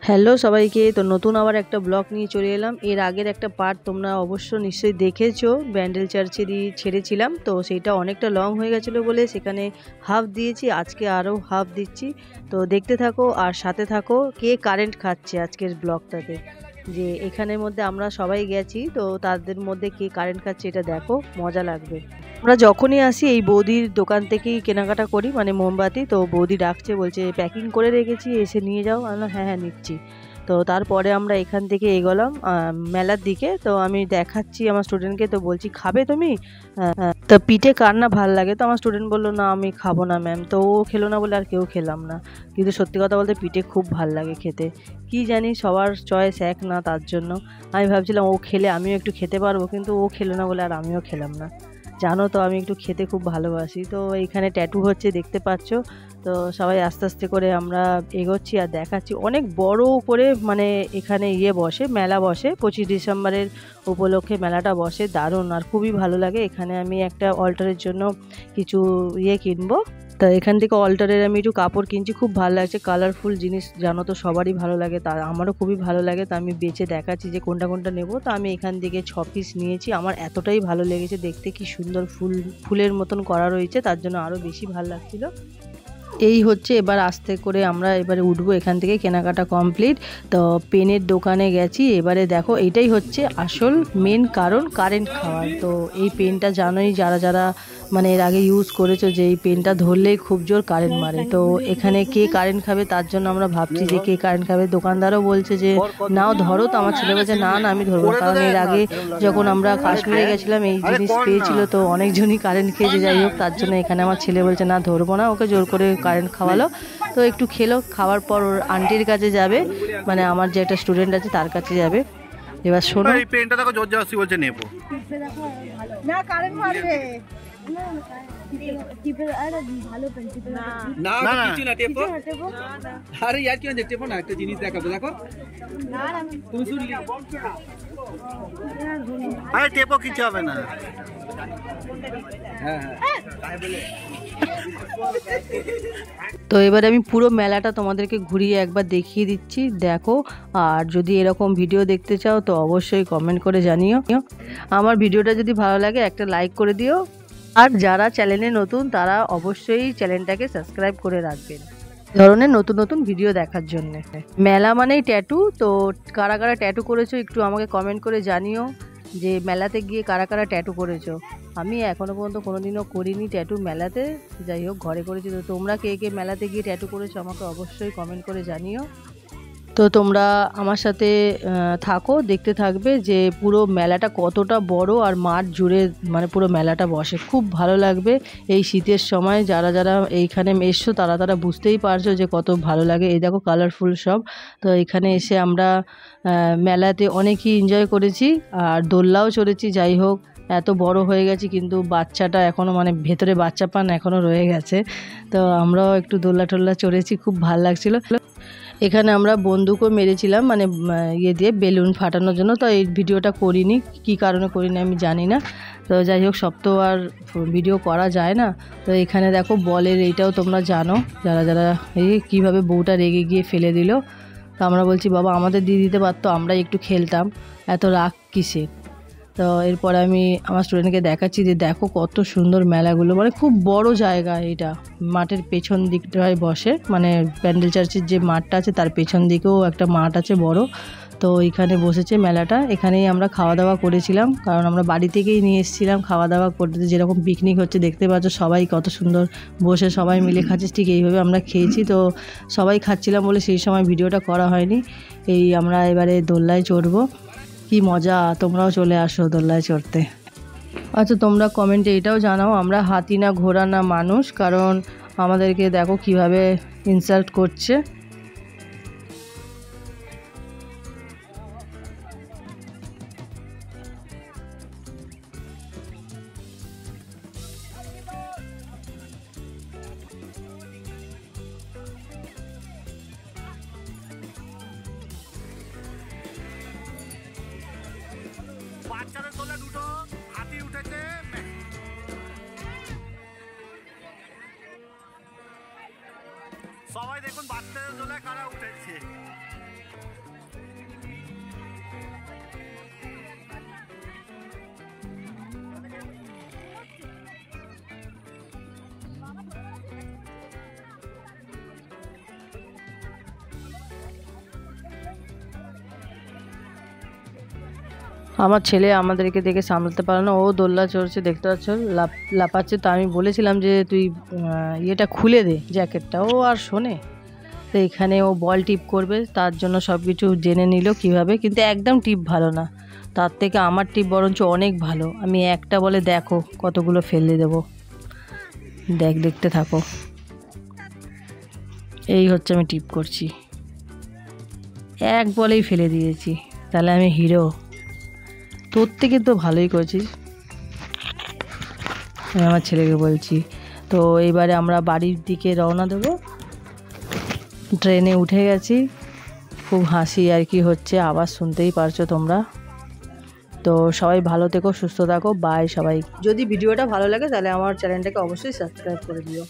Hello সবাইকে, তো নতুন আবার একটা ব্লগ নিয়ে চলে এলাম। এর আগের একটা পার্ট তোমরা অবশ্য নিশ্চয়ই দেখেছো, ব্যান্ডেল চার্চেরই ছেড়েছিলাম। তো সেইটা অনেকটা লং হয়ে গেছিলো বলে সেখানে হাফ দিয়েছি, আজকে আরও হাফ দিচ্ছি। তো দেখতে থাকো আর সাথে থাকো কে কারেন্ট খাচ্ছে আজকের ব্লগটাতে। যে এখানের মধ্যে আমরা সবাই গেছি, তো তাদের মধ্যে কে কারেন্ট খাচ্ছে এটা দেখো, মজা লাগবে। আমরা যখনই আসি এই বৌদির দোকান থেকেই কেনাকাটা করি, মানে মোমবাতি। তো বৌদি ডাকছে, বলছে প্যাকিং করে রেখেছি, এসে নিয়ে যাও। আমি হ্যাঁ হ্যাঁ নিচ্ছি। তো তারপরে আমরা এখান থেকে এগোলাম মেলার দিকে। তো আমি দেখাচ্ছি আমার স্টুডেন্টকে, তো বলছি খাবে তুমি? তো পিঠে কার না ভাল লাগে? তো আমার স্টুডেন্ট বললো না আমি খাবো না ম্যাম। তো ও খেলো না বলে আর কেউ খেলাম না। কিন্তু সত্যি কথা বলতে পিঠে খুব ভাল লাগে খেতে। কি জানি সবার চয়েস এক না, তার জন্য আমি ভাবছিলাম ও খেলে আমিও একটু খেতে পারবো, কিন্তু ও খেলো না বলে আর আমিও খেলাম না। জানো তো আমি একটু খেতে খুব ভালোবাসি। তো এইখানে ট্যাটু হচ্ছে, দেখতে পাচ্ছ। তো সবাই আস্তে আস্তে করে আমরা এগোচ্ছি আর দেখাচ্ছি অনেক বড় করে, মানে এখানে বসে, মেলা বসে 25 ডিসেম্বরের উপলক্ষে মেলাটা বসে, দারুণ আর খুবই ভালো লাগে। এখানে আমি একটা অল্টারের জন্য কিছু কিনবো। তা এখান থেকে অল্টারের আমি একটু কাপড় কিনছি, খুব ভালো লাগছে। কালারফুল জিনিস জানো তো সবারই ভালো লাগে, তা আমারও খুবই ভালো লাগে। তা আমি বেছে দেখাচ্ছি যে কোনটা কোনটা নেবো। তো আমি এখান থেকে 6 পিস নিয়েছি, আমার এতটাই ভালো লেগেছে দেখতে, কি সুন্দর ফুলের মতন করা রয়েছে, তার জন্য আরও বেশি ভালো লাগছিলো। এই হচ্ছে, এবার আস্তে করে আমরা এবারে উঠবো এখান থেকে। কেনাকাটা কমপ্লিট। তো পেনের দোকানে গেছি, এবারে দেখো এটাই হচ্ছে আসল মেন কারণ কারেন্ট খাওয়ার। তো এই পেনটা জানোই যারা যারা মানে এর আগে ইউজ করেছো, যে এই পেনটা ধরলেই খুব জোর কারেন্ট মারে। তো এখানে কে কারেন্ট খাবে তার জন্য আমরা ভাবছি যে কে কারেন্ট খাবে। দোকানদারও বলছে যে নাও ধরো। তো আমার ছেলে বলছে না না আমি ধরবো, কারণ এর আগে যখন আমরা কাশ্মীরে গেছিলাম এই জিনিস পেয়েছিল, তো অনেকজনই কারেন্ট খেয়েছে। যাই হোক, তার জন্য এখানে আমার ছেলে বলছে না ধরবো না, ওকে জোর করে কারেন্ট খাওয়ালো। তো একটু খেলো, খাওয়ার পর ওর আন্টির কাছে যাবে, মানে আমার যে একটা স্টুডেন্ট আছে তার কাছে যাবে। এবার শোনো, এই পেনটা দেখো জোর জবরদস্তি বলছে নেবো না, কারেন্ট মারবে না না কিছু না টেপো। আরে यार কি না টেপো না, একটা জিনিস দেখাবো দেখো। তুমি শুনলি? আরে টেপো কিছু হবে না। হ্যাঁ হ্যাঁ তাই বলে। তো এবারে আমি পুরো মেলাটা তোমাদেরকে ঘুরিয়ে একবার দেখিয়ে দিচ্ছি, দেখো। আর যদি এরকম ভিডিও দেখতে চাও তো অবশ্যই কমেন্ট করে জানিও। আমার ভিডিওটা যদি ভালো লাগে একটা লাইক করে দিও। আর যারা চ্যানেলে নতুন তারা অবশ্যই চ্যানেলটাকে সাবস্ক্রাইব করে রাখবেন ধরনের নতুন নতুন ভিডিও দেখার জন্য। মেলা মানেই ট্যাটু। তো কারা কারা ট্যাটু করেছো একটু আমাকে কমেন্ট করে জানিও, যে মেলাতে গিয়ে কারা কারা ট্যাটু করেছো। আমি এখনো পর্যন্ত কোনোদিনও করিনি ট্যাটু মেলাতে, যাই হোক ঘরে করেছি। তো তোমরা কে কে মেলাতে গিয়ে ট্যাটু করেছো আমাকে অবশ্যই কমেন্ট করে জানিও। তো তোমরা আমার সাথে থাকো, দেখতে থাকবে যে পুরো মেলাটা কতটা বড় আর মাঠ জুড়ে, মানে পুরো মেলাটা বসে, খুব ভালো লাগবে। এই শীতের সময় যারা যারা এইখানে এসছো তারা তারা বুঝতেই পারছো যে কত ভালো লাগে। এই দেখো কালারফুল সব। তো এখানে এসে আমরা মেলাতে অনেকই এনজয় করেছি আর দোলনাও চড়েছি। যাই হোক, এত বড় হয়ে গেছি কিন্তু বাচ্চাটা এখনও, মানে ভেতরে বাচ্চা পান এখনও রয়ে গেছে। তো আমরাও একটু দোলনা টোল্লা চড়েছি, খুব ভালো লাগছিলো। এখানে আমরা বন্দুকও মেরেছিলাম, মানে দিয়ে বেলুন ফাটানোর জন্য। তো এই ভিডিওটা করিনি, কি কারণে করিনি আমি জানি না। তো যাই হোক, সব তো আর ভিডিও করা যায় না। তো এখানে দেখো বলের এইটাও তোমরা জানো, যারা যারা এই কীভাবে বউটা রেগে গিয়ে ফেলে দিল। তো আমরা বলছি বাবা আমাদের দিয়ে দিতে পারতো, আমরা একটু খেলতাম, এত রাগ কিসে। তো এরপর আমি আমার স্টুডেন্টকে দেখাচ্ছি যে দেখো কত সুন্দর মেলাগুলো, মানে খুব বড় জায়গা। এটা মাঠের পেছন দিকটায় বসে, মানে প্যান্ডেল চার্চের যে মাঠটা আছে তার পেছন দিকেও একটা মাঠ আছে বড়। তো এখানে বসেছে মেলাটা, এখানেই আমরা খাওয়া দাওয়া করেছিলাম, কারণ আমরা বাড়ি থেকেই নিয়ে এসেছিলাম খাওয়া দাওয়া করতে। যেরকম পিকনিক হচ্ছে দেখতে পাচ্ছ, সবাই কত সুন্দর বসে সবাই মিলে খাচ্ছে, ঠিক এইভাবে আমরা খেয়েছি। তো সবাই খাচ্ছিলাম বলে সেই সময় ভিডিওটা করা হয়নি। এই আমরা এবারে দোলনায় চড়বো, কি মজা, তোমরাও চলে আসো দোলনায় চড়তে। আচ্ছা তোমরা কমেন্টে এটাও জানাও আমরা হাতি না ঘোড়া না মানুষ, কারণ আমাদেরকে দেখো কিভাবে ইনসাল্ট করছে। বাচ্চাদের তোলে দুটো হাতি উঠেছে, সবাই দেখুন বাচ্চাদের তোলে কারা উঠেছে। আমার ছেলে আমাদেরকে দেখে সামলাতে পারে না, ও দোলনা চড়ছে, দেখতে পাচ্ছ লাপাচ্ছে। তো আমি বলেছিলাম যে তুই ইয়েটা খুলে দে, জ্যাকেটটা, ও আর শোনে। তো এখানে ও বল টিপ করবে, তার জন্য সব কিছু জেনে নিল কীভাবে, কিন্তু একদম টিপ ভালো না, তার থেকে আমার টিপ বরঞ্চ অনেক ভালো। আমি একটা বলে দেখো কতগুলো ফেলে দেবো, দেখতে থাকো। এই হচ্ছে আমি টিপ করছি, এক বলেই ফেলে দিয়েছি, তাহলে আমি হিরো। তোর থেকে তো ভালোই করেছিস, আমি আমার ছেলেকে বলছি। তো এইবারে আমরা বাড়ির দিকে রওনা দেবো। ট্রেনে উঠে গেছি, খুব হাসি আর কি হচ্ছে, আবার শুনতেই পারছো তোমরা। তো সবাই ভালো থেকো, সুস্থ থাকো, বাই সবাই। যদি ভিডিওটা ভালো লাগে তাহলে আমার চ্যানেলটাকে অবশ্যই সাবস্ক্রাইব করে দিও।